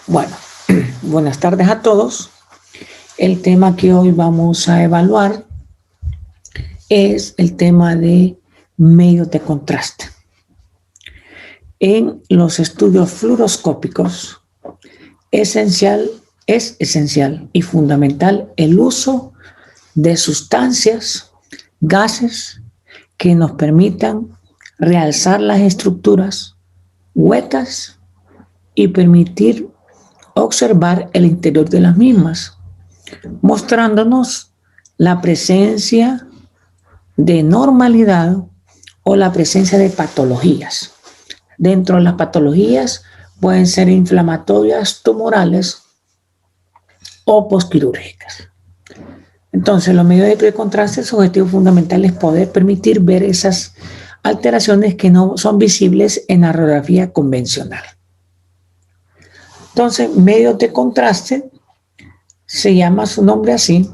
Bueno, buenas tardes a todos. El tema que hoy vamos a evaluar es el tema de medios de contraste. En los estudios fluoroscópicos es esencial y fundamental el uso de sustancias, gases que nos permitan realzar las estructuras huecas y permitir observar el interior de las mismas, mostrándonos la presencia de normalidad o la presencia de patologías. Dentro de las patologías pueden ser inflamatorias, tumorales o postquirúrgicas. Entonces, los medios de contraste, su objetivo fundamental es poder permitir ver esas alteraciones que no son visibles en la radiografía convencional. Entonces, medios de contraste se llama su nombre así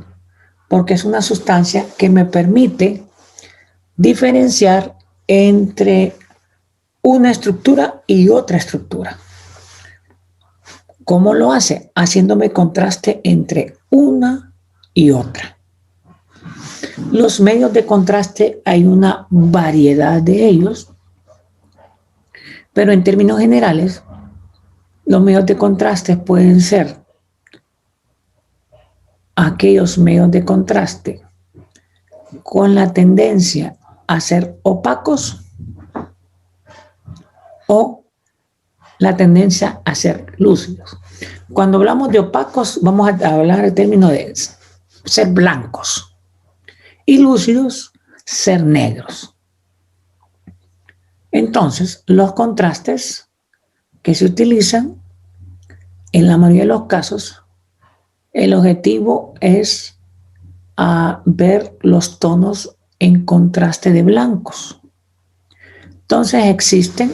porque es una sustancia que me permite diferenciar entre una estructura y otra estructura. ¿Cómo lo hace? Haciéndome contraste entre una y otra. Los medios de contraste hay una variedad de ellos, pero en términos generales, los medios de contraste pueden ser aquellos medios de contraste con la tendencia a ser opacos o la tendencia a ser lúcidos. Cuando hablamos de opacos, vamos a hablar el término de ser blancos y lúcidos, ser negros. Entonces, los contrastes que se utilizan, en la mayoría de los casos, el objetivo es ver los tonos en contraste de blancos. Entonces existen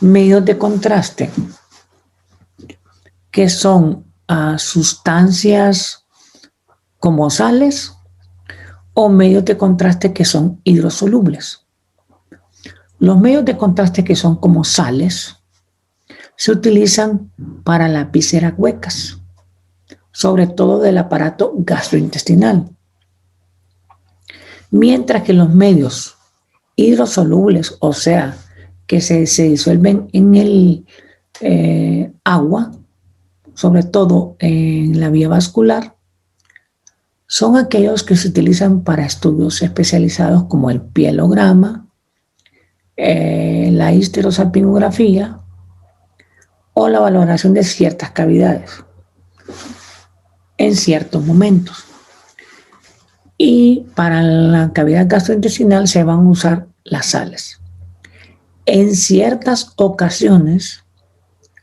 medios de contraste que son sustancias como sales o medios de contraste que son hidrosolubles. Los medios de contraste que son como sales se utilizan para lapiceras huecas, sobre todo del aparato gastrointestinal. Mientras que los medios hidrosolubles, o sea, que se disuelven en el agua, sobre todo en la vía vascular, son aquellos que se utilizan para estudios especializados como el pielograma, la histerosalpingografía o la valoración de ciertas cavidades en ciertos momentos. Y para la cavidad gastrointestinal se van a usar las sales. En ciertas ocasiones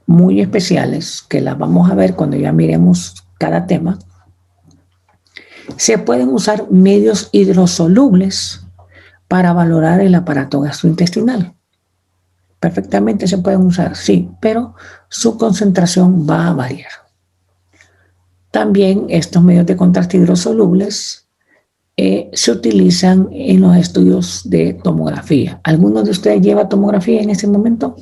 muy especiales, que las vamos a ver cuando ya miremos cada tema, se pueden usar medios hidrosolubles para valorar el aparato gastrointestinal. Perfectamente se pueden usar, sí, pero su concentración va a variar. También estos medios de contraste hidrosolubles se utilizan en los estudios de tomografía. ¿Alguno de ustedes lleva tomografía en este momento?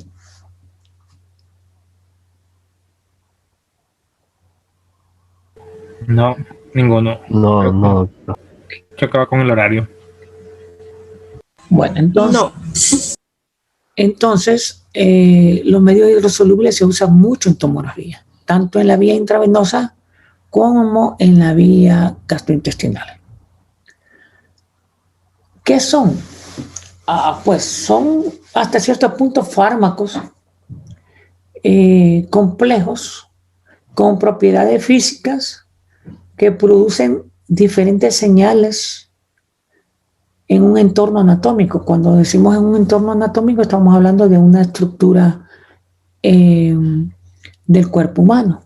No, ninguno. No. Chocaba con el horario. Bueno, entonces los medios hidrosolubles se usan mucho en tomografía, tanto en la vía intravenosa como en la vía gastrointestinal. ¿Qué son? Pues son hasta cierto punto fármacos complejos con propiedades físicas que producen diferentes señales en un entorno anatómico. Cuando decimos en un entorno anatómico estamos hablando de una estructura del cuerpo humano,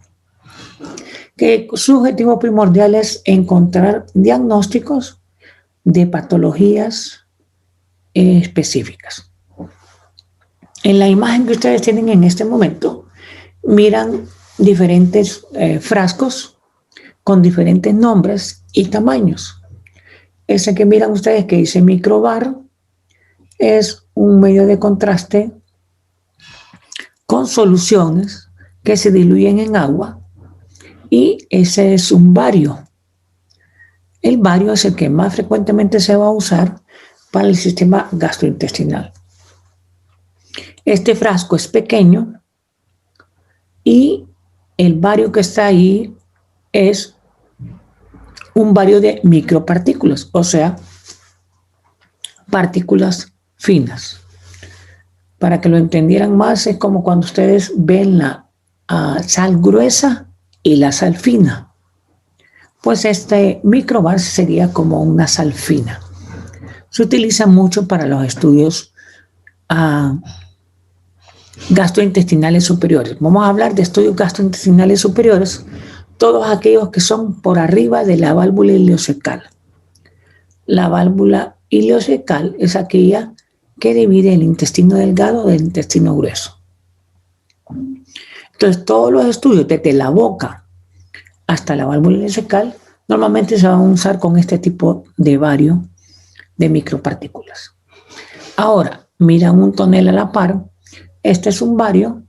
que su objetivo primordial es encontrar diagnósticos de patologías específicas. En la imagen que ustedes tienen en este momento, miran diferentes frascos con diferentes nombres y tamaños. Ese que miran ustedes que dice microbar es un medio de contraste con soluciones que se diluyen en agua y ese es un bario. El bario es el que más frecuentemente se va a usar para el sistema gastrointestinal. Este frasco es pequeño y el bario que está ahí es un bario de micropartículas, o sea, partículas finas. Para que lo entendieran más, es como cuando ustedes ven la sal gruesa y la sal fina. Pues este microbar sería como una sal fina. Se utiliza mucho para los estudios gastrointestinales superiores. Vamos a hablar de estudios gastrointestinales superiores, todos aquellos que son por arriba de la válvula ileocecal. La válvula ileocecal es aquella que divide el intestino delgado del intestino grueso. Entonces, todos los estudios desde la boca hasta la válvula ileocecal normalmente se van a usar con este tipo de bario de micropartículas. Ahora, mira un tonel a la par. Este es un bario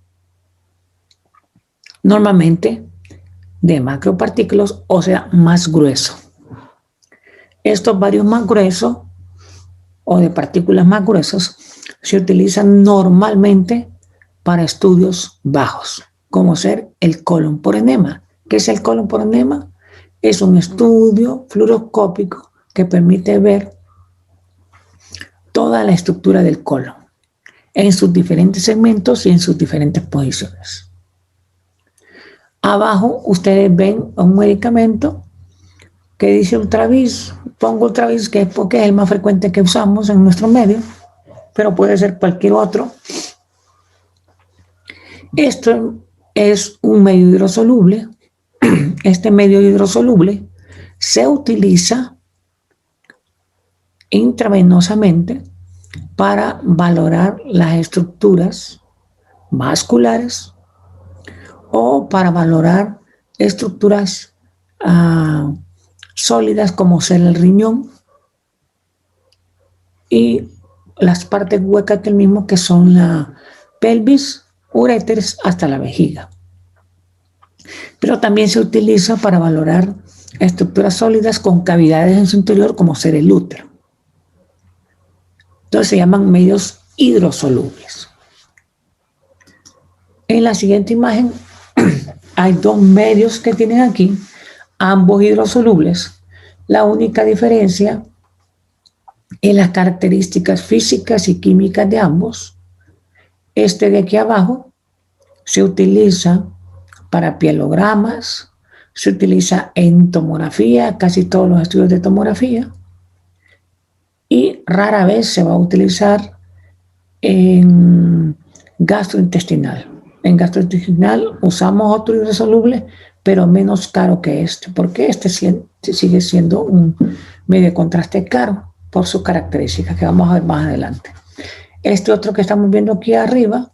normalmente de macropartículas, o sea, más grueso. Estos barios más gruesos o de partículas más gruesas se utilizan normalmente para estudios bajos, como ser el colon por enema. ¿Qué es el colon por enema? Es un estudio fluoroscópico que permite ver toda la estructura del colon en sus diferentes segmentos y en sus diferentes posiciones. Abajo ustedes ven un medicamento que dice Ultravis. Pongo Ultravis que es porque es el más frecuente que usamos en nuestro medio, pero puede ser cualquier otro. Esto es un medio hidrosoluble. Este medio hidrosoluble se utiliza intravenosamente para valorar las estructuras vasculares o para valorar estructuras sólidas como ser el riñón y las partes huecas del mismo, que son la pelvis, uréteres hasta la vejiga. Pero también se utiliza para valorar estructuras sólidas con cavidades en su interior como ser el útero. Entonces se llaman medios hidrosolubles. En la siguiente imagen hay dos medios que tienen aquí, ambos hidrosolubles. La única diferencia es las características físicas y químicas de ambos. Este de aquí abajo se utiliza para pielogramas, se utiliza en tomografía, casi todos los estudios de tomografía, y rara vez se va a utilizar en gastrointestinal. En gastrointestinal usamos otro hidrosoluble, pero menos caro que este, porque este sigue siendo un medio de contraste caro por sus características, que vamos a ver más adelante. Este otro que estamos viendo aquí arriba,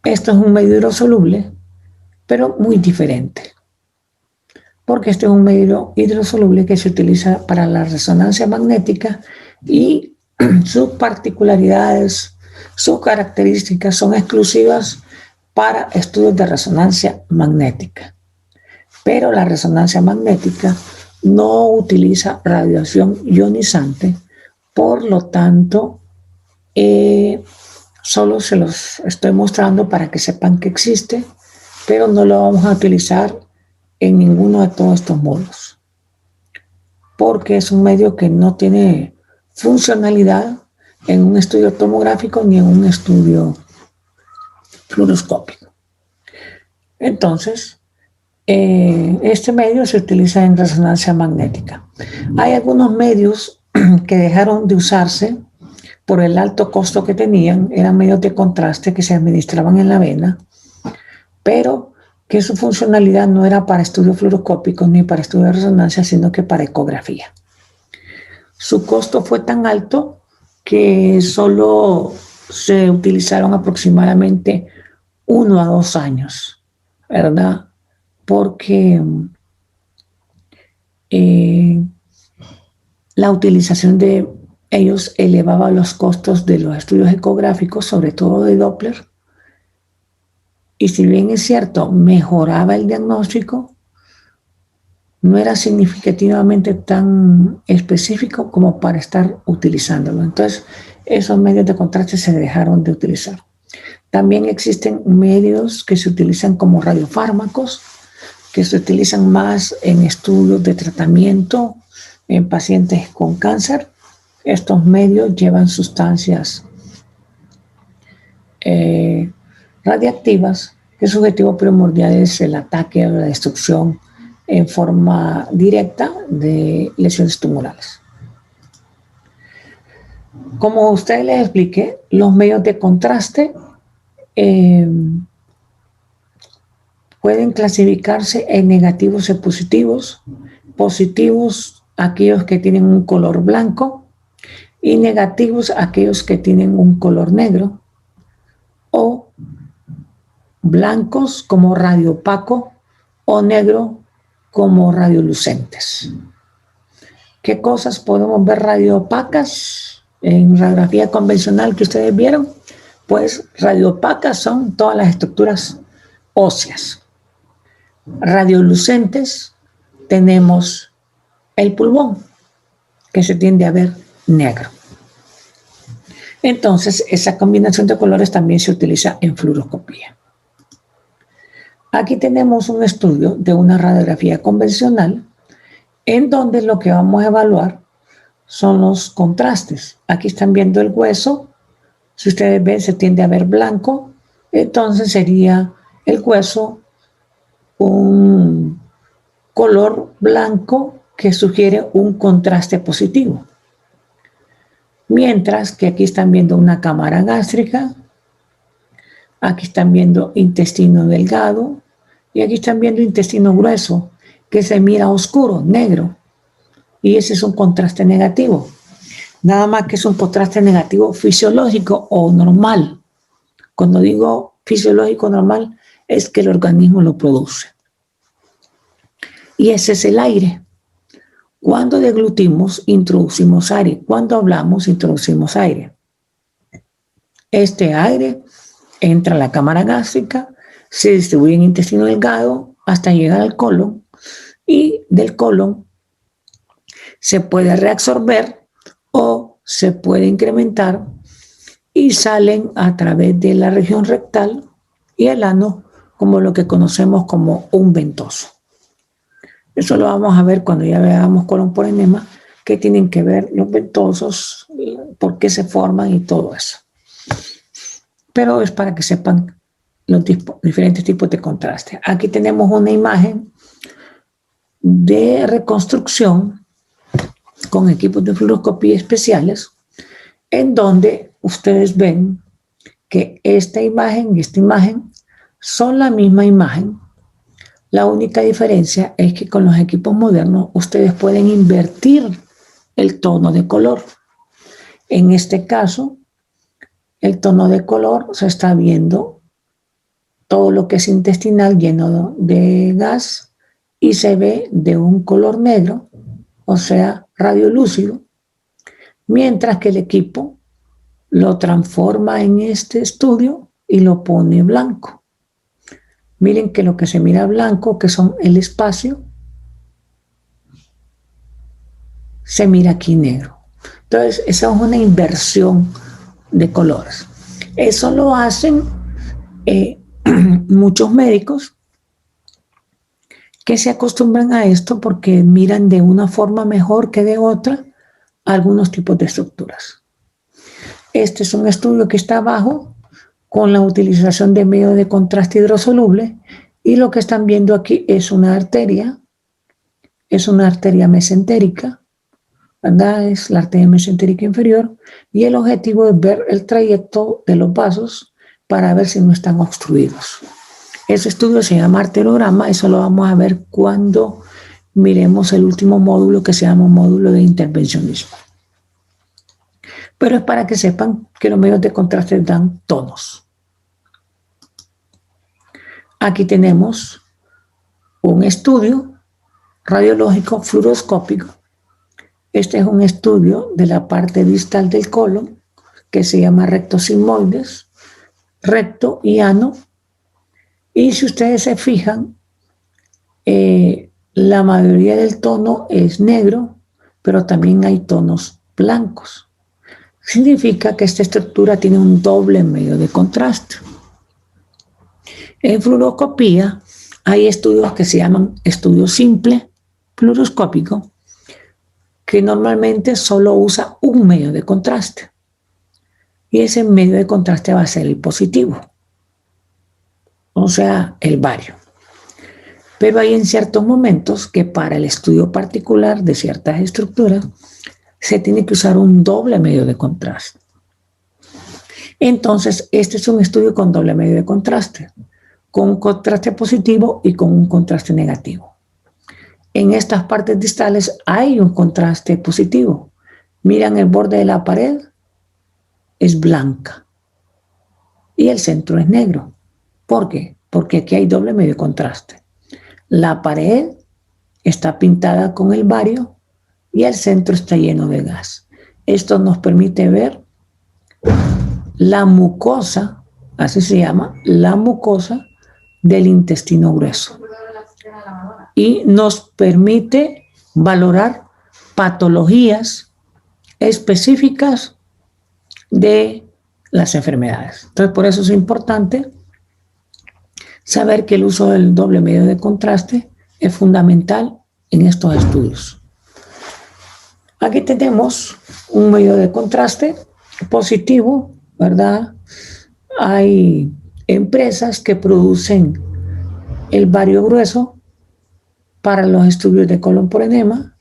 esto es un medio hidrosoluble, pero muy diferente, porque este es un medio hidrosoluble que se utiliza para la resonancia magnética y sus particularidades, sus características son exclusivas para estudios de resonancia magnética. Pero la resonancia magnética no utiliza radiación ionizante, por lo tanto, solo se los estoy mostrando para que sepan que existe, pero no lo vamos a utilizar en ninguno de todos estos módulos, porque es un medio que no tiene funcionalidad en un estudio tomográfico ni en un estudio fluoroscópico. Entonces, este medio se utiliza en resonancia magnética. Hay algunos medios que dejaron de usarse por el alto costo que tenían, eran medios de contraste que se administraban en la vena, pero que su funcionalidad no era para estudios fluoroscópicos ni para estudios de resonancia, sino que para ecografía. Su costo fue tan alto que solo se utilizaron aproximadamente 1 a 2 años, ¿verdad? Porque la utilización de ellos elevaba los costos de los estudios ecográficos, sobre todo de Doppler, y si bien es cierto, mejoraba el diagnóstico, no era significativamente tan específico como para estar utilizándolo. Entonces, esos medios de contraste se dejaron de utilizar. También existen medios que se utilizan como radiofármacos, que se utilizan más en estudios de tratamiento en pacientes con cáncer. Estos medios llevan sustancias radiactivas, que su objetivo primordial es el ataque o la destrucción en forma directa de lesiones tumorales. Como ustedes les expliqué, los medios de contraste pueden clasificarse en negativos y positivos. Positivos, aquellos que tienen un color blanco, y negativos, aquellos que tienen un color negro, o blancos como radiopaco o negro como radiolucentes. ¿Qué cosas podemos ver radiopacas en radiografía convencional que ustedes vieron? Pues radiopacas son todas las estructuras óseas. Radiolucentes tenemos el pulmón, que se tiende a ver negro. Entonces, esa combinación de colores también se utiliza en fluoroscopía. Aquí tenemos un estudio de una radiografía convencional en donde lo que vamos a evaluar son los contrastes. Aquí están viendo el hueso. Si ustedes ven, se tiende a ver blanco. Entonces sería el hueso un color blanco que sugiere un contraste positivo. Mientras que aquí están viendo una cámara gástrica, aquí están viendo intestino delgado y aquí están viendo intestino grueso, que se mira oscuro, negro, y ese es un contraste negativo. Nada más que es un contraste negativo fisiológico o normal. Cuando digo fisiológico normal, es que el organismo lo produce. Y ese es el aire. Cuando deglutimos, introducimos aire. Cuando hablamos, introducimos aire. Este aire entra a la cámara gástrica, se distribuye en intestino delgado hasta llegar al colon, y del colon se puede reabsorber o se puede incrementar y salen a través de la región rectal y el ano como lo que conocemos como un ventoso. Eso lo vamos a ver cuando ya veamos colon por enema, qué tienen que ver los ventosos, por qué se forman y todo eso. Pero es para que sepan los diferentes tipos de contraste. Aquí tenemos una imagen de reconstrucción con equipos de fluoroscopía especiales, en donde ustedes ven que esta imagen y esta imagen son la misma imagen. La única diferencia es que con los equipos modernos ustedes pueden invertir el tono de color. En este caso, el tono de color se está viendo todo lo que es intestinal lleno de gas y se ve de un color negro, o sea, radiolúcido, mientras que el equipo lo transforma en este estudio y lo pone blanco. Miren que lo que se mira blanco, que son el espacio, se mira aquí negro. Entonces, esa es una inversión de colores. Eso lo hacen muchos médicos que se acostumbran a esto porque miran de una forma mejor que de otra algunos tipos de estructuras. Este es un estudio que está abajo con la utilización de medios de contraste hidrosoluble, y lo que están viendo aquí es una arteria mesentérica, ¿verdad? Es la arteria mesentérica inferior, y el objetivo es ver el trayecto de los vasos para ver si no están obstruidos. Ese estudio se llama arteriograma, eso lo vamos a ver cuando miremos el último módulo, que se llama módulo de intervencionismo. Pero es para que sepan que los medios de contraste dan tonos. Aquí tenemos un estudio radiológico fluoroscópico. Este es un estudio de la parte distal del colon que se llama recto sigmoides, recto y ano, Y si ustedes se fijan, la mayoría del tono es negro, pero también hay tonos blancos. Significa que esta estructura tiene un doble medio de contraste. En fluoroscopía hay estudios que se llaman estudio simple fluoroscópico, que normalmente solo usa un medio de contraste. Y ese medio de contraste va a ser el positivo, o sea, el bario. Pero hay en ciertos momentos que para el estudio particular de ciertas estructuras se tiene que usar un doble medio de contraste. Entonces, este es un estudio con doble medio de contraste, con un contraste positivo y con un contraste negativo. En estas partes distales hay un contraste positivo. Miran el borde de la pared, es blanca y el centro es negro. ¿Por qué? Porque aquí hay doble medio de contraste. La pared está pintada con el bario y el centro está lleno de gas. Esto nos permite ver la mucosa, así se llama, la mucosa del intestino grueso. Y nos permite valorar patologías específicas de las enfermedades. Entonces, por eso es importante saber que el uso del doble medio de contraste es fundamental en estos estudios. Aquí tenemos un medio de contraste positivo, ¿verdad? Hay empresas que producen el bario grueso para los estudios de colon por enema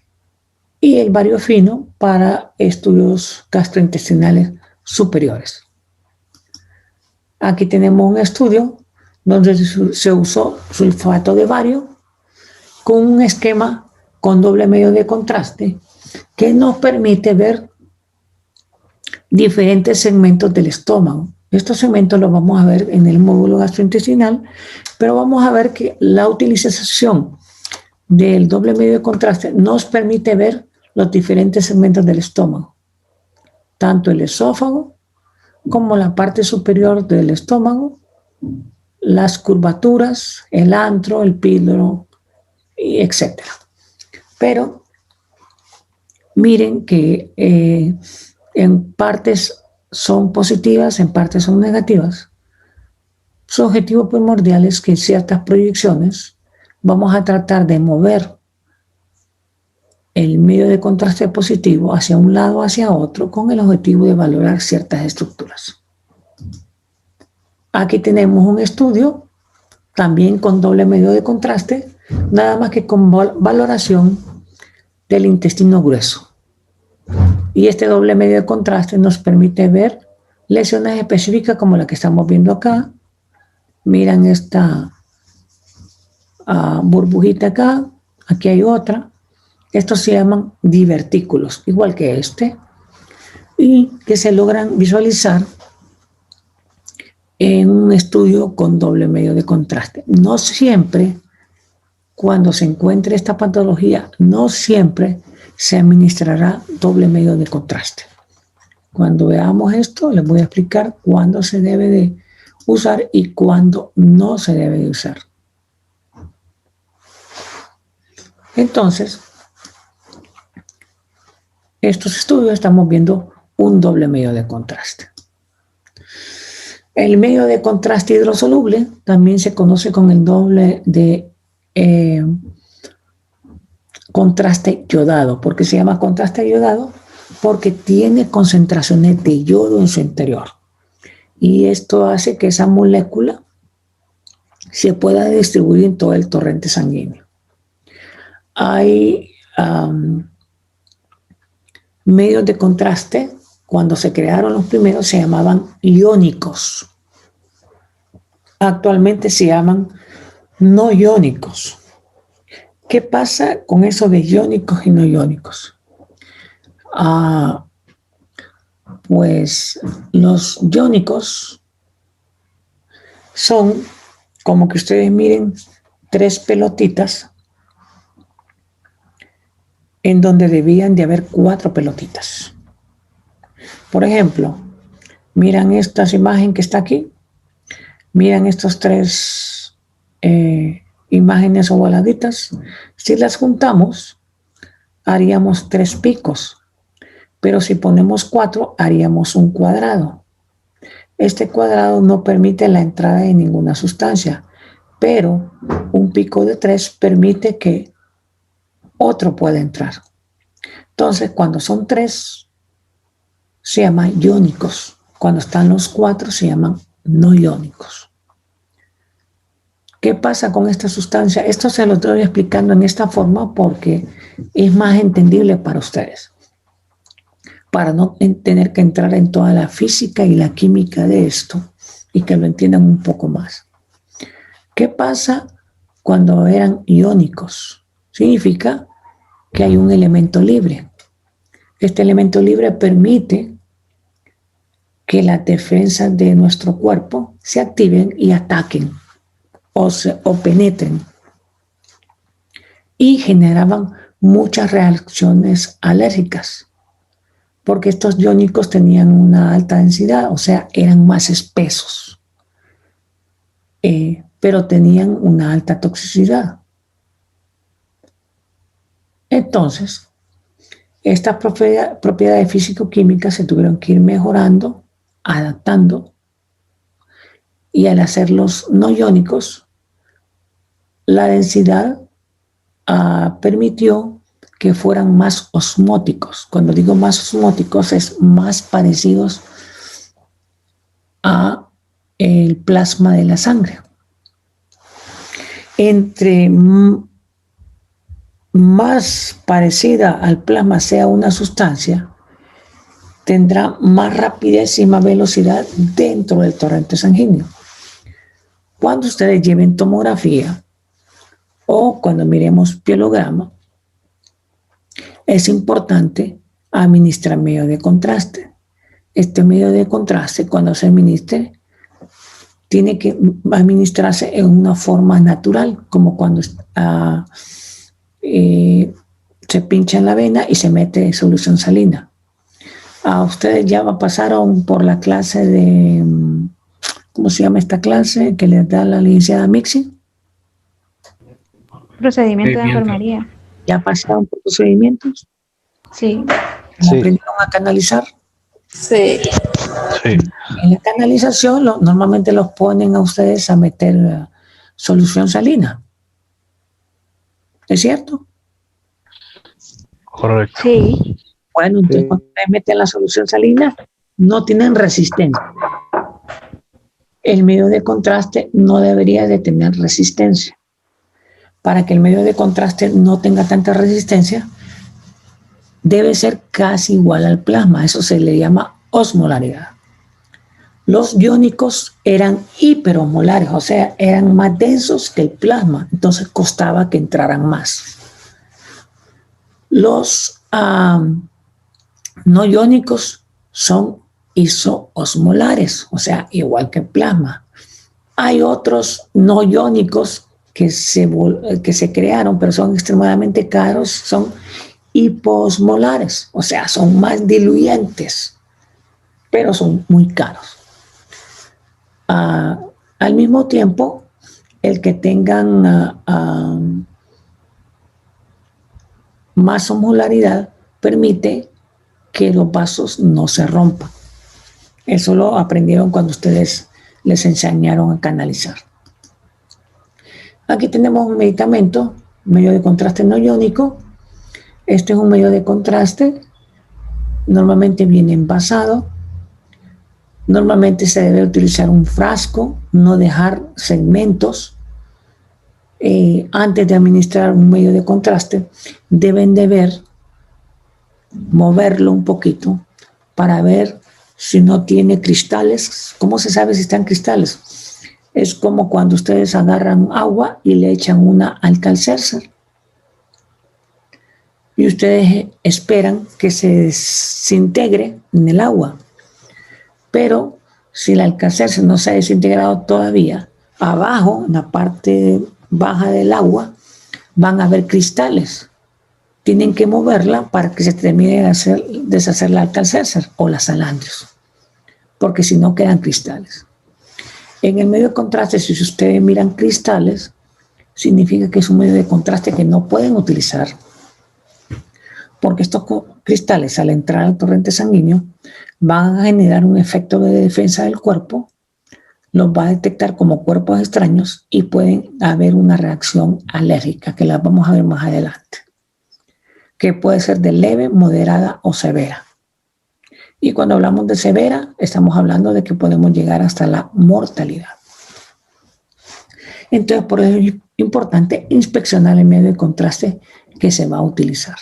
y el bario fino para estudios gastrointestinales superiores. Aquí tenemos un estudio donde se usó sulfato de bario con un esquema con doble medio de contraste que nos permite ver diferentes segmentos del estómago. Estos segmentos los vamos a ver en el módulo gastrointestinal, pero vamos a ver que la utilización del doble medio de contraste nos permite ver los diferentes segmentos del estómago, tanto el esófago como la parte superior del estómago, las curvaturas, el antro, el píloro, etc. Pero miren que en partes son positivas, en partes son negativas. Su objetivo primordial es que en ciertas proyecciones vamos a tratar de mover el medio de contraste positivo hacia un lado o hacia otro con el objetivo de valorar ciertas estructuras. Aquí tenemos un estudio también con doble medio de contraste, nada más que con valoración del intestino grueso. Y este doble medio de contraste nos permite ver lesiones específicas como la que estamos viendo acá. Miran esta burbujita acá, aquí hay otra. Estos se llaman divertículos, igual que este, y que se logran visualizar en un estudio con doble medio de contraste. No siempre, cuando se encuentre esta patología, no siempre se administrará doble medio de contraste. Cuando veamos esto, les voy a explicar cuándo se debe de usar y cuándo no se debe de usar. Entonces, estos estudios estamos viendo un doble medio de contraste. El medio de contraste hidrosoluble también se conoce con el doble de contraste yodado. ¿Por qué se llama contraste yodado? Porque tiene concentraciones de yodo en su interior. Y esto hace que esa molécula se pueda distribuir en todo el torrente sanguíneo. Hay medios de contraste, cuando se crearon los primeros, se llamaban iónicos. Actualmente se llaman no iónicos. ¿Qué pasa con eso de iónicos y no iónicos? Pues los iónicos son, como que ustedes miren, 3 pelotitas en donde debían de haber 4 pelotitas. Por ejemplo, miran esta imagen que está aquí, miran estos 3 imágenes ovaladitas. Si las juntamos, haríamos 3 picos, pero si ponemos 4, haríamos un cuadrado. Este cuadrado no permite la entrada de ninguna sustancia, pero un pico de 3 permite que otro pueda entrar. Entonces, cuando son 3, se llaman iónicos. Cuando están los 4, se llaman no iónicos. ¿Qué pasa con esta sustancia? Esto se lo estoy explicando en esta forma porque es más entendible para ustedes, para no tener que entrar en toda la física y la química de esto y que lo entiendan un poco más. ¿Qué pasa cuando eran iónicos? Significa que hay un elemento libre. Este elemento libre permite que las defensas de nuestro cuerpo se activen y ataquen o penetren. Y generaban muchas reacciones alérgicas, porque estos iónicos tenían una alta densidad, o sea, eran más espesos, pero tenían una alta toxicidad. Entonces, estas propiedades físico-químicas se tuvieron que ir mejorando, adaptando, y al hacerlos no iónicos, la densidad permitió que fueran más osmóticos. Cuando digo más osmóticos, es más parecidos a el plasma de la sangre. Entre más parecida al plasma sea una sustancia, tendrá más rapidez y más velocidad dentro del torrente sanguíneo. Cuando ustedes lleven tomografía o cuando miremos pielograma, es importante administrar medio de contraste. Este medio de contraste, cuando se administre, tiene que administrarse en una forma natural, como cuando se pincha en la vena y se mete solución salina. Ustedes ya pasaron por la clase de, ¿cómo se llama esta clase que les da la licenciada Mixi? Procedimiento de enfermería. ¿Ya pasaron por procedimientos? Sí. ¿Aprendieron a canalizar? Sí. En la canalización normalmente los ponen a ustedes a meter solución salina. ¿Es cierto? Correcto. Sí. Bueno, entonces cuando ustedes meten la solución salina, no tienen resistencia. El medio de contraste no debería de tener resistencia. Para que el medio de contraste no tenga tanta resistencia, debe ser casi igual al plasma. Eso se le llama osmolaridad. Los iónicos eran hiperosmolares, o sea, eran más densos que el plasma, entonces costaba que entraran más. Los no iónicos son isoosmolares, o sea, igual que el plasma. Hay otros no iónicos que se crearon, pero son extremadamente caros, son hiposmolares, o sea, son más diluyentes, pero son muy caros. Al mismo tiempo, el que tengan más osmolaridad permite que los vasos no se rompan. Eso lo aprendieron cuando ustedes les enseñaron a canalizar. Aquí tenemos un medicamento, medio de contraste no iónico. Este es un medio de contraste. Normalmente viene envasado. Normalmente se debe utilizar un frasco, no dejar segmentos. Antes de administrar un medio de contraste, deben de ver, moverlo un poquito para ver si no tiene cristales. ¿Cómo se sabe si están cristales? Es como cuando ustedes agarran agua y le echan una Alka-Seltzer y ustedes esperan que se desintegre en el agua. Pero si el Alka-Seltzer no se ha desintegrado todavía, abajo, en la parte baja del agua, van a haber cristales. Tienen que moverla para que se termine de deshacer la Alka-Seltzer o las Salandrios, porque si no quedan cristales. En el medio de contraste, si ustedes miran cristales, significa que es un medio de contraste que no pueden utilizar, porque estos cristales, al entrar al torrente sanguíneo, van a generar un efecto de defensa del cuerpo, los va a detectar como cuerpos extraños y pueden haber una reacción alérgica, que la vamos a ver más adelante, que puede ser de leve, moderada o severa. Y cuando hablamos de severa, estamos hablando de que podemos llegar hasta la mortalidad. Entonces, por eso es importante inspeccionar el medio de contraste que se va a utilizar.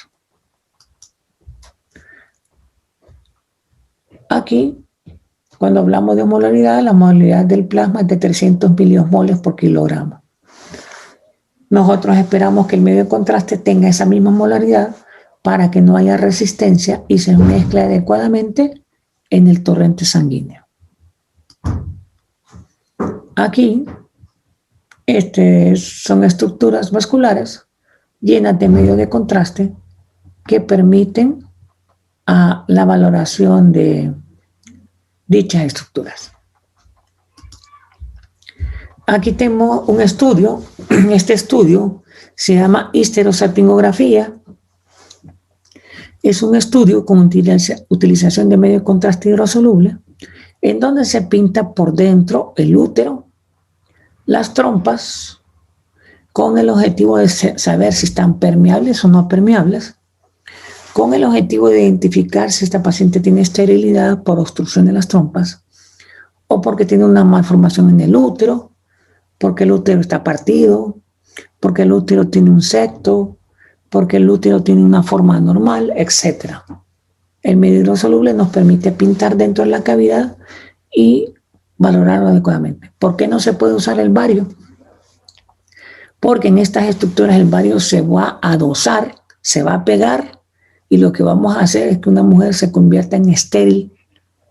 Aquí, cuando hablamos de molaridad, la molaridad del plasma es de 300 miliosmoles por kilogramo. Nosotros esperamos que el medio de contraste tenga esa misma molaridad para que no haya resistencia y se mezcle adecuadamente en el torrente sanguíneo. Aquí, son estructuras vasculares llenas de medio de contraste que permiten la valoración de dichas estructuras. Aquí tenemos un estudio. Este estudio se llama histerosalpingografía. Es un estudio con utilización de medio de contraste hidrosoluble, en donde se pinta por dentro el útero, las trompas, con el objetivo de saber si están permeables o no permeables, con el objetivo de identificar si esta paciente tiene esterilidad por obstrucción de las trompas o porque tiene una malformación en el útero, porque el útero está partido, porque el útero tiene un septo, porque el útero tiene una forma anormal, etc. El medio hidrosoluble nos permite pintar dentro de la cavidad y valorarlo adecuadamente. ¿Por qué no se puede usar el bario? Porque en estas estructuras el bario se va a dosar, se va a pegar, y lo que vamos a hacer es que una mujer se convierta en estéril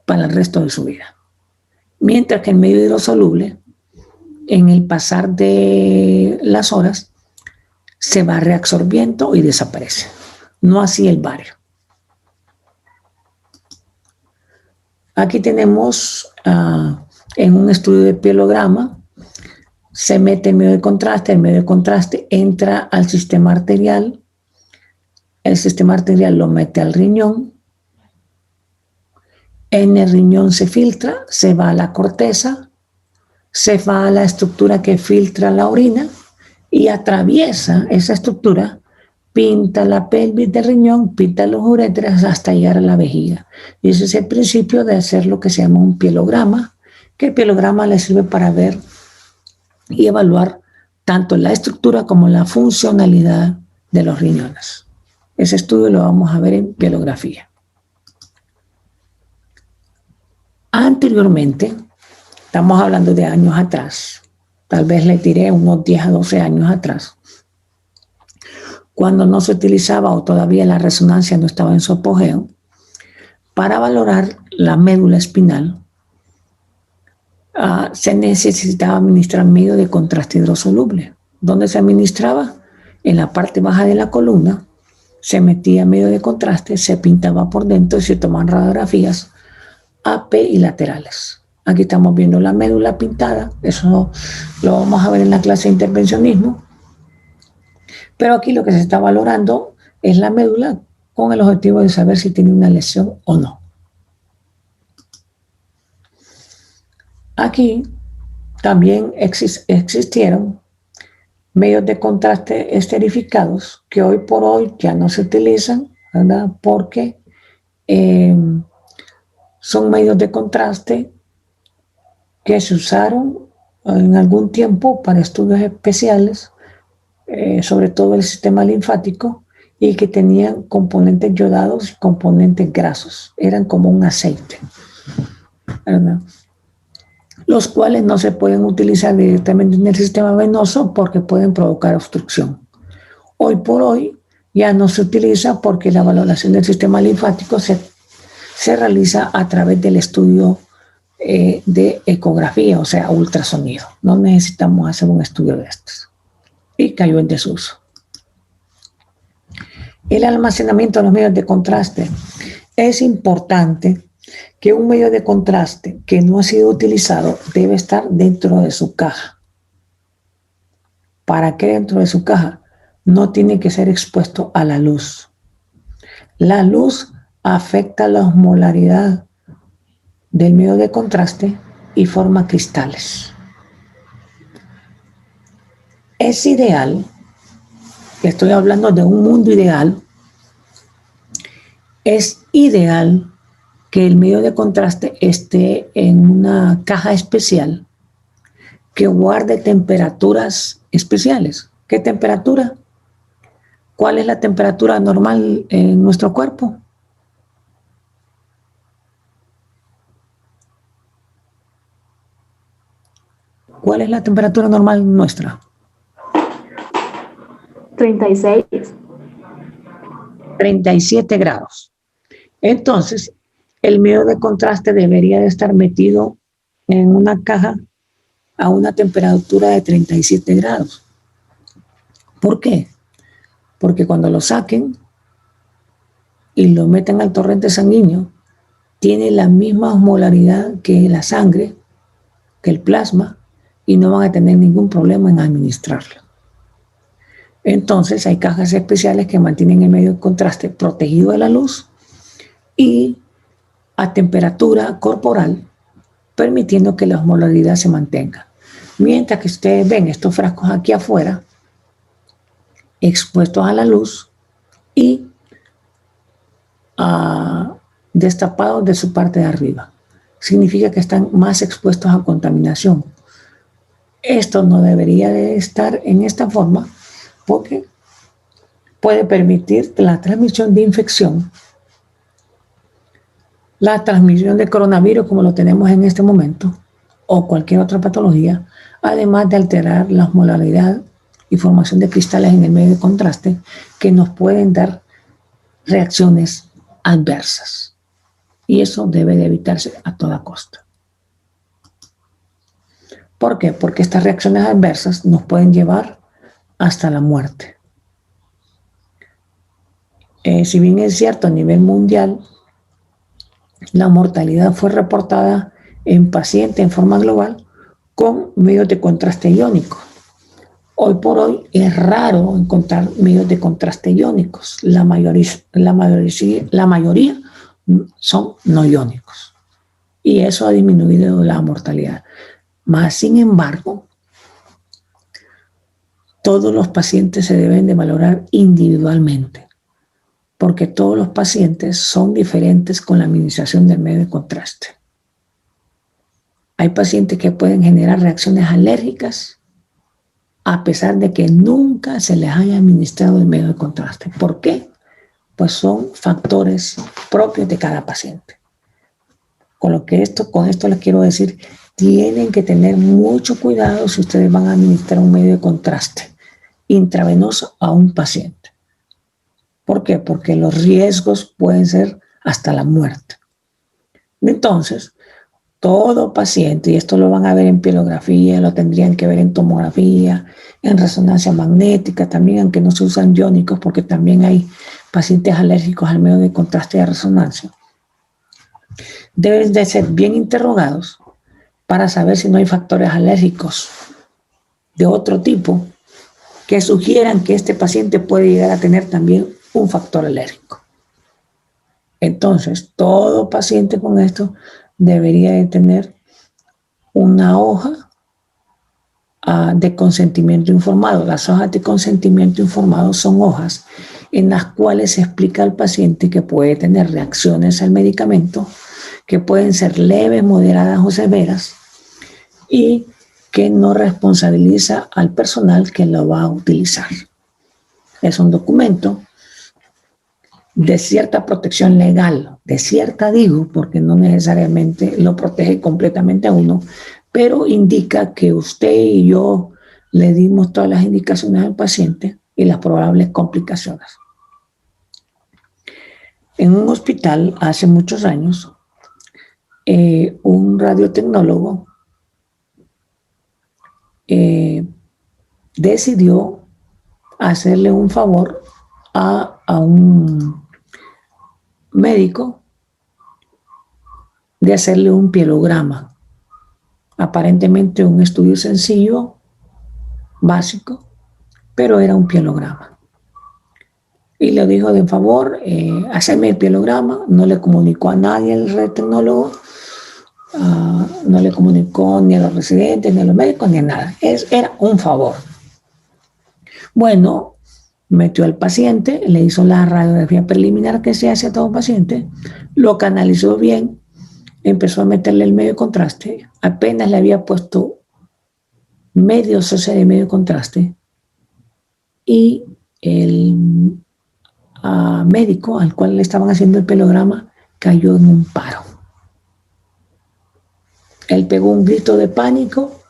para el resto de su vida. Mientras que el medio hidrosoluble, en el pasar de las horas, se va reabsorbiendo y desaparece. No así el bario. Aquí tenemos en un estudio de pielograma, se mete el medio de contraste entra al sistema arterial, el sistema arterial lo mete al riñón, en el riñón se filtra, se va a la corteza, se va a la estructura que filtra la orina y atraviesa esa estructura, pinta la pelvis del riñón, pinta los uréteres hasta llegar a la vejiga. Y ese es el principio de hacer lo que se llama un pielograma, que el pielograma le sirve para ver y evaluar tanto la estructura como la funcionalidad de los riñones. Ese estudio lo vamos a ver en pielografía. Anteriormente, estamos hablando de años atrás, tal vez le diré unos 10 a 12 años atrás, cuando no se utilizaba o todavía la resonancia no estaba en su apogeo, para valorar la médula espinal, se necesitaba administrar medio de contraste hidrosoluble. ¿Dónde se administraba? En la parte baja de la columna, se metía medio de contraste, se pintaba por dentro y se toman radiografías AP y laterales. Aquí estamos viendo la médula pintada, eso lo vamos a ver en la clase de intervencionismo. Pero aquí lo que se está valorando es la médula con el objetivo de saber si tiene una lesión o no. Aquí también existieron medios de contraste esterificados que hoy por hoy ya no se utilizan, ¿verdad? Porque son medios de contraste que se usaron en algún tiempo para estudios especiales, sobre todo el sistema linfático, y que tenían componentes yodados y componentes grasos. Eran como un aceite, ¿verdad? Los cuales no se pueden utilizar directamente en el sistema venoso porque pueden provocar obstrucción. Hoy por hoy ya no se utiliza porque la valoración del sistema linfático se realiza a través del estudio de ecografía, o sea, ultrasonido. No necesitamos hacer un estudio de estos. Y cayó en desuso. El almacenamiento de los medios de contraste. Es importante que un medio de contraste que no ha sido utilizado debe estar dentro de su caja. ¿Para qué dentro de su caja? No tiene que ser expuesto a la luz. La luz afecta la osmolaridad del medio de contraste y forma cristales. Es ideal, estoy hablando de un mundo ideal, es ideal que el medio de contraste esté en una caja especial que guarde temperaturas especiales. ¿Qué temperatura? ¿Cuál es la temperatura normal en nuestro cuerpo? ¿Cuál es la temperatura normal nuestra? 36. 37 grados. Entonces, el medio de contraste debería de estar metido en una caja a una temperatura de 37 grados. ¿Por qué? Porque cuando lo saquen y lo meten al torrente sanguíneo, tiene la misma osmolaridad que la sangre, que el plasma, y no van a tener ningún problema en administrarlo. Entonces hay cajas especiales que mantienen el medio de contraste protegido de la luz y a temperatura corporal, permitiendo que la osmolaridad se mantenga. Mientras que ustedes ven estos frascos aquí afuera, expuestos a la luz y destapados de su parte de arriba. Significa que están más expuestos a contaminación. Esto no debería de estar en esta forma porque puede permitir la transmisión de infección, la transmisión de coronavirus como lo tenemos en este momento o cualquier otra patología, además de alterar la osmolaridad y formación de cristales en el medio de contraste que nos pueden dar reacciones adversas. Y eso debe de evitarse a toda costa. ¿Por qué? Porque estas reacciones adversas nos pueden llevar hasta la muerte. Si bien es cierto, a nivel mundial, la mortalidad fue reportada en pacientes en forma global con medios de contraste iónico. Hoy por hoy es raro encontrar medios de contraste iónicos. La mayoría son no iónicos. Y eso ha disminuido la mortalidad. Más sin embargo, todos los pacientes se deben de valorar individualmente, porque todos los pacientes son diferentes con la administración del medio de contraste. Hay pacientes que pueden generar reacciones alérgicas a pesar de que nunca se les haya administrado el medio de contraste. ¿Por qué? Pues son factores propios de cada paciente. Con esto les quiero decir, tienen que tener mucho cuidado si ustedes van a administrar un medio de contraste intravenoso a un paciente. ¿Por qué? Porque los riesgos pueden ser hasta la muerte. Entonces, todo paciente, y esto lo van a ver en pielografía, lo tendrían que ver en tomografía, en resonancia magnética, también aunque no se usan iónicos, porque también hay pacientes alérgicos al medio de contraste de resonancia. Deben de ser bien interrogados para saber si no hay factores alérgicos de otro tipo que sugieran que este paciente puede llegar a tener también un factor alérgico. Entonces, todo paciente con esto debería de tener una hoja de consentimiento informado. Las hojas de consentimiento informado son hojas en las cuales se explica al paciente que puede tener reacciones al medicamento, que pueden ser leves, moderadas o severas, y que no responsabiliza al personal que lo va a utilizar. Es un documento de cierta protección legal, de cierta digo, porque no necesariamente lo protege completamente a uno, pero indica que usted y yo le dimos todas las indicaciones al paciente y las probables complicaciones. En un hospital hace muchos años, un radiotecnólogo decidió hacerle un favor a un médico de hacerle un pielograma. Aparentemente un estudio sencillo, básico, pero era un pielograma. Y le dijo de favor, hacerme el pielograma. No le comunicó a nadie el radiotecnólogo, no le comunicó ni a los residentes, ni a los médicos, ni a nada. Era un favor. Bueno, metió al paciente, le hizo la radiografía preliminar que se hace a todo paciente, lo canalizó bien, empezó a meterle el medio de contraste, apenas le había puesto medio cc de medio de contraste y el médico al cual le estaban haciendo el pielograma cayó en un paro. Él pegó un grito de pánico,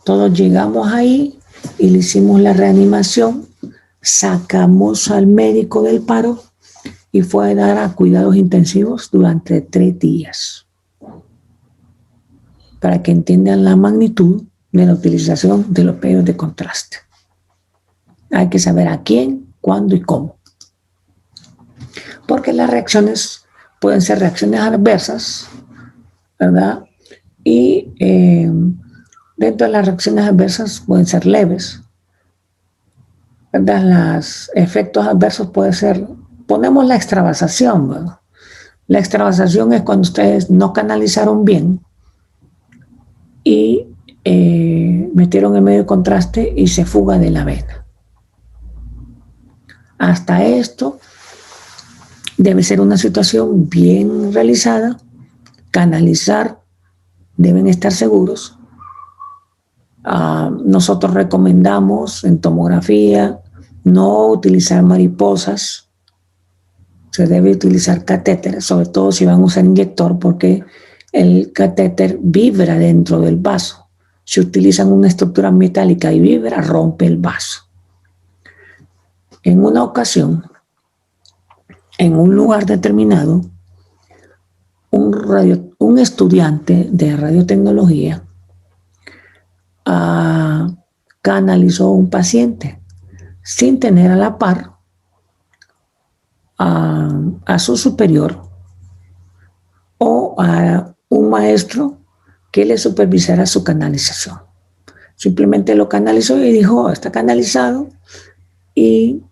todos llegamos ahí y le hicimos la reanimación, sacamos al médico del paro y fue a dar a cuidados intensivos durante 3 días. Para que entiendan la magnitud de la utilización de los medios de contraste. Hay que saber a quién, cuándo y cómo. Porque las reacciones pueden ser reacciones adversas, ¿verdad? Y dentro de las reacciones adversas pueden ser leves, ¿verdad? Los efectos adversos pueden ser, ponemos la extravasación, ¿verdad? La extravasación es cuando ustedes no canalizaron bien y metieron el medio de contraste y se fuga de la vena. Hasta esto debe ser una situación bien realizada, canalizar, deben estar seguros. Nosotros recomendamos en tomografía no utilizar mariposas, se debe utilizar catéteres, sobre todo si van a usar inyector, porque el catéter vibra dentro del vaso. Si utilizan una estructura metálica y vibra, rompe el vaso. En una ocasión, en un lugar determinado, un estudiante de radiotecnología canalizó a un paciente sin tener a la par a su superior o a un maestro que le supervisara su canalización. Simplemente lo canalizó y dijo, está canalizado, y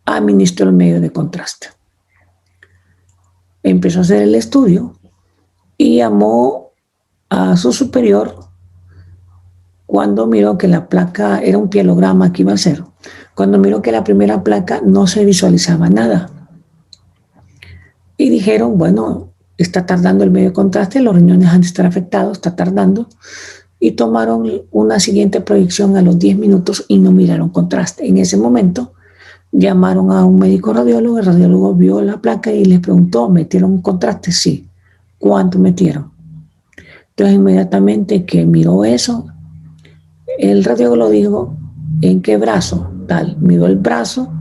administró el medio de contraste. Empezó a hacer el estudio y llamó a su superior cuando miró que la placa era un pielograma que iba a hacer. Cuando miró que la primera placa no se visualizaba nada. Y dijeron, bueno, está tardando el medio de contraste, los riñones han de estar afectados, está tardando. Y tomaron una siguiente proyección a los 10 minutos y no miraron contraste. En ese momento llamaron a un médico radiólogo, el radiólogo vio la placa y les preguntó, ¿metieron contraste? Sí. ¿Cuánto metieron? Entonces inmediatamente que miró eso, el radiólogo dijo, ¿en qué brazo? Tal, miró el brazo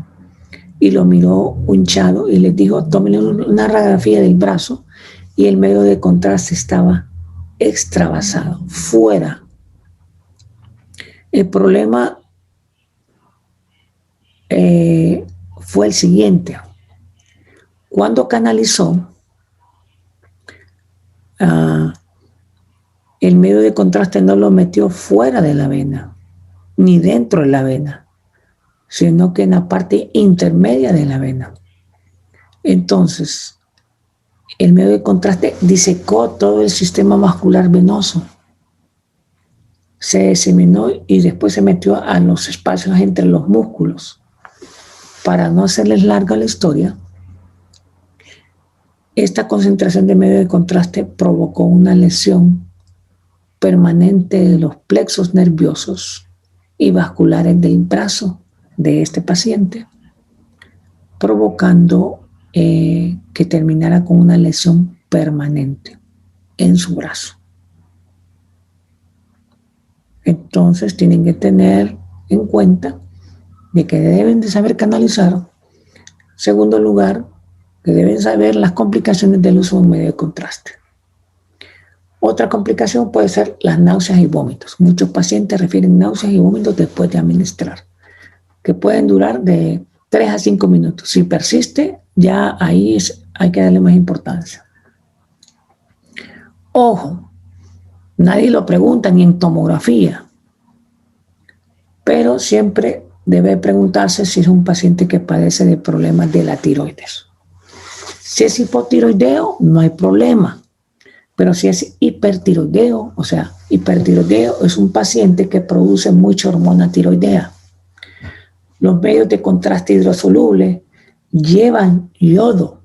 y lo miró hinchado y les dijo, tómenle una radiografía del brazo, y el medio de contraste estaba extravasado, fuera. El problema fue el siguiente. Cuando canalizó, el medio de contraste no lo metió fuera de la vena, ni dentro de la vena, sino que en la parte intermedia de la vena. Entonces, el medio de contraste disecó todo el sistema vascular venoso, se diseminó y después se metió a los espacios entre los músculos. Para no hacerles larga la historia, esta concentración de medio de contraste provocó una lesión permanente de los plexos nerviosos y vasculares del brazo de este paciente, provocando que terminara con una lesión permanente en su brazo. Entonces tienen que tener en cuenta de que deben de saber canalizar. Segundo lugar, que deben saber las complicaciones del uso de un medio de contraste. Otra complicación puede ser las náuseas y vómitos. Muchos pacientes refieren náuseas y vómitos después de administrar, que pueden durar de 3 a 5 minutos. Si persiste, ya ahí hay que darle más importancia. Ojo, nadie lo pregunta ni en tomografía, pero siempre debe preguntarse si es un paciente que padece de problemas de la tiroides. Si es hipotiroideo, no hay problema. Pero si es hipertiroideo, o sea, hipertiroideo es un paciente que produce mucha hormona tiroidea. Los medios de contraste hidrosoluble llevan yodo.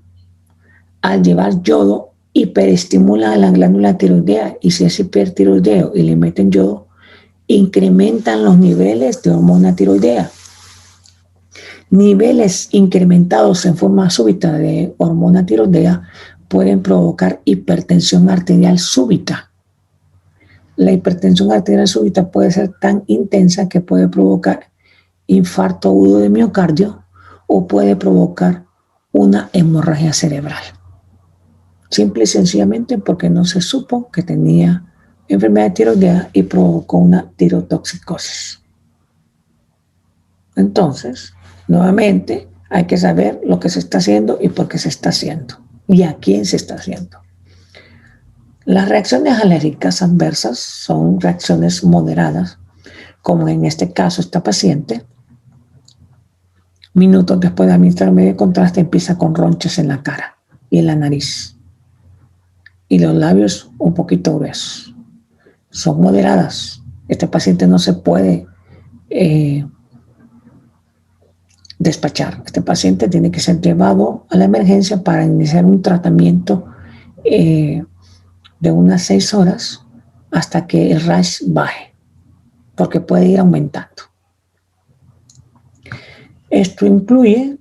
Al llevar yodo, hiperestimulan a la glándula tiroidea, y si es hipertiroideo y le meten yodo, incrementan los niveles de hormona tiroidea. Niveles incrementados en forma súbita de hormona tiroidea pueden provocar hipertensión arterial súbita. La hipertensión arterial súbita puede ser tan intensa que puede provocar infarto agudo de miocardio o puede provocar una hemorragia cerebral. Simple y sencillamente porque no se supo que tenía enfermedad tiroidea y provocó una tirotoxicosis. Entonces, nuevamente, hay que saber lo que se está haciendo y por qué se está haciendo y a quién se está haciendo. Las reacciones alérgicas adversas son reacciones moderadas, como en este caso esta paciente. Minutos después de administrar medio de contraste empieza con ronchas en la cara y en la nariz y los labios un poquito gruesos. Son moderadas. Este paciente no se puede despachar. Este paciente tiene que ser llevado a la emergencia para iniciar un tratamiento de unas 6 horas hasta que el rash baje, porque puede ir aumentando. Esto incluye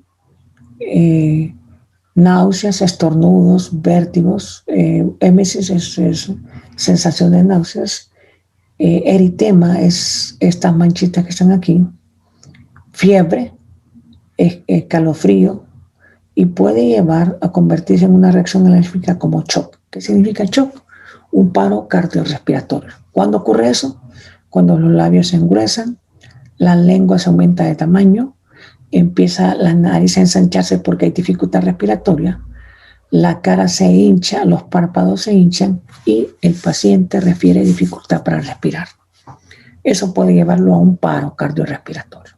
náuseas, estornudos, vértigos, émesis es sensación de náuseas, eritema es estas manchitas que están aquí, fiebre, calofrío, y puede llevar a convertirse en una reacción alérgica como shock. ¿Qué significa shock? Un paro cardiorrespiratorio. ¿Cuándo ocurre eso? Cuando los labios se engruesan, la lengua se aumenta de tamaño, empieza la nariz a ensancharse porque hay dificultad respiratoria, la cara se hincha, los párpados se hinchan y el paciente refiere dificultad para respirar. Eso puede llevarlo a un paro cardiorrespiratorio.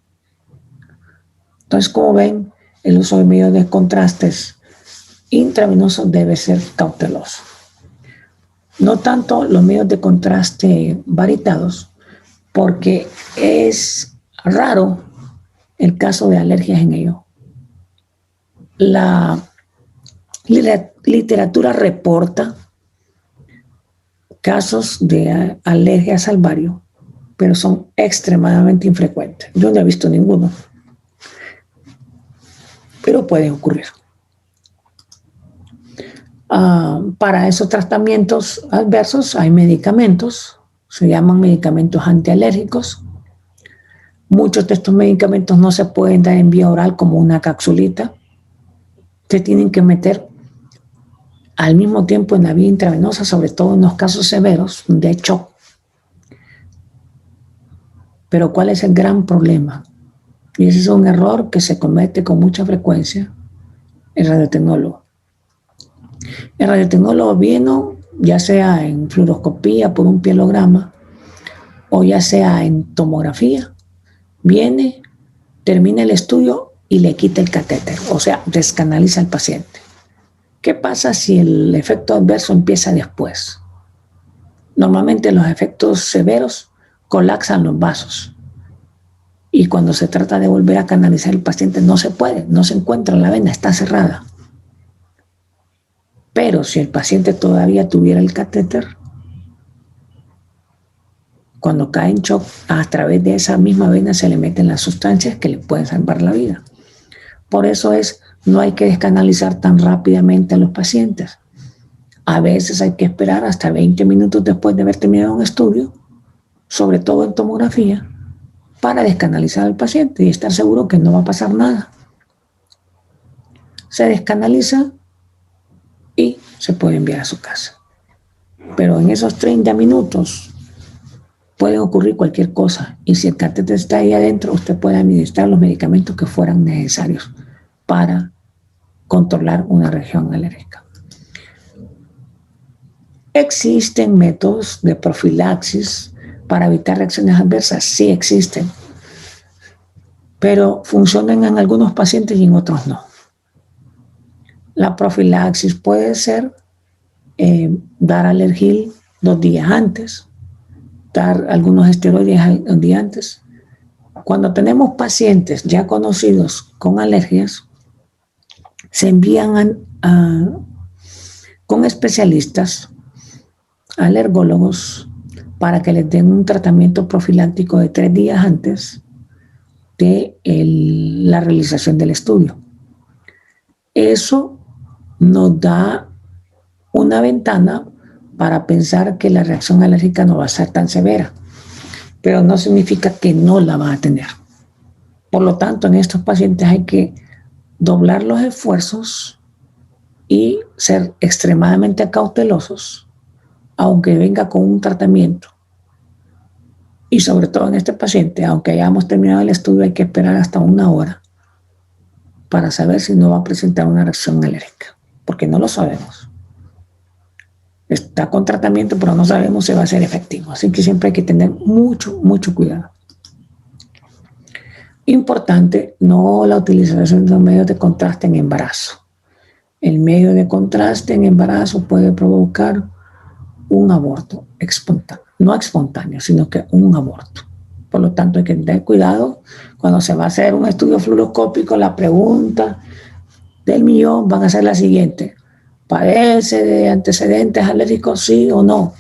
Entonces, como ven, el uso de medios de contrastes intravenosos debe ser cauteloso. No tanto los medios de contraste varitados, porque es raro el caso de alergias en ellos. La literatura reporta casos de alergias al bario, pero son extremadamente infrecuentes. Yo no he visto ninguno, pero pueden ocurrir. Para esos tratamientos adversos hay medicamentos, se llaman medicamentos antialérgicos. Muchos de estos medicamentos no se pueden dar en vía oral como una capsulita. Se tienen que meter al mismo tiempo en la vía intravenosa, sobre todo en los casos severos de shock. Pero ¿cuál es el gran problema? Y ese es un error que se comete con mucha frecuencia el radiotecnólogo. El radiotecnólogo viene, ya sea en fluoroscopía por un pielograma o ya sea en tomografía, viene, termina el estudio y le quita el catéter, o sea, descanaliza al paciente. ¿Qué pasa si el efecto adverso empieza después? Normalmente los efectos severos colapsan los vasos y cuando se trata de volver a canalizar el paciente no se puede, no se encuentra la vena, está cerrada. Pero si el paciente todavía tuviera el catéter, cuando cae en shock, a través de esa misma vena se le meten las sustancias que le pueden salvar la vida. Por eso no hay que descanalizar tan rápidamente a los pacientes. A veces hay que esperar hasta 20 minutos después de haber terminado un estudio, sobre todo en tomografía, para descanalizar al paciente y estar seguro que no va a pasar nada. Se descanaliza y se puede enviar a su casa. Pero en esos 30 minutos puede ocurrir cualquier cosa y si el catéter está ahí adentro, usted puede administrar los medicamentos que fueran necesarios para controlar una reacción alérgica. ¿Existen métodos de profilaxis para evitar reacciones adversas? Sí existen, pero funcionan en algunos pacientes y en otros no. La profilaxis puede ser dar Alergil 2 días antes, dar algunos esteroides un día antes. Cuando tenemos pacientes ya conocidos con alergias, se envían con especialistas, alergólogos, para que les den un tratamiento profiláctico de 3 días antes de la realización del estudio. Eso nos da una ventana para pensar que la reacción alérgica no va a ser tan severa, pero no significa que no la va a tener. Por lo tanto, en estos pacientes hay que doblar los esfuerzos y ser extremadamente cautelosos, aunque venga con un tratamiento. Y sobre todo en este paciente, aunque hayamos terminado el estudio, hay que esperar hasta 1 hora para saber si no va a presentar una reacción alérgica, porque no lo sabemos. Está con tratamiento, pero no sabemos si va a ser efectivo. Así que siempre hay que tener mucho, mucho cuidado. Importante, no la utilización de medios de contraste en embarazo. El medio de contraste en embarazo puede provocar un aborto espontáneo. No espontáneo, sino que un aborto. Por lo tanto, hay que tener cuidado. Cuando se va a hacer un estudio fluoroscópico, la pregunta del millón van a ser la siguiente: ¿padece de antecedentes alérgicos, sí o no?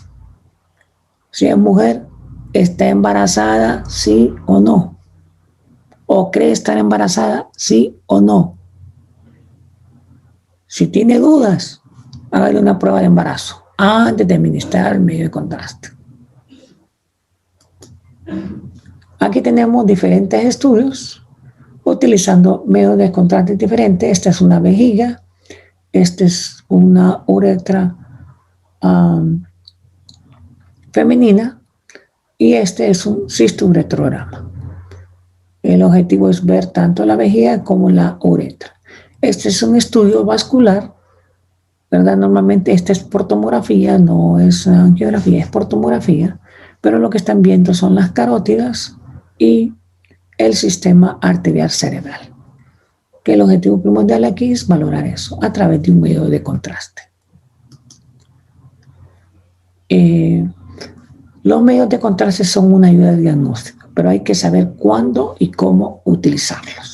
Si es mujer, ¿está embarazada, sí o no? ¿O cree estar embarazada, sí o no? Si tiene dudas, hágale una prueba de embarazo antes de administrar el medio de contraste. Aquí tenemos diferentes estudios utilizando medios de contraste diferentes. Esta es una vejiga, esta es una uretra femenina y este es un cisto-uretrograma. El objetivo es ver tanto la vejiga como la uretra. Este es un estudio vascular, ¿verdad? Normalmente esta es por tomografía, no es angiografía, es por tomografía, pero lo que están viendo son las carótidas y el sistema arterial cerebral. Que el objetivo primordial aquí es valorar eso a través de un medio de contraste. Los medios de contraste son una ayuda diagnóstica, pero hay que saber cuándo y cómo utilizarlos.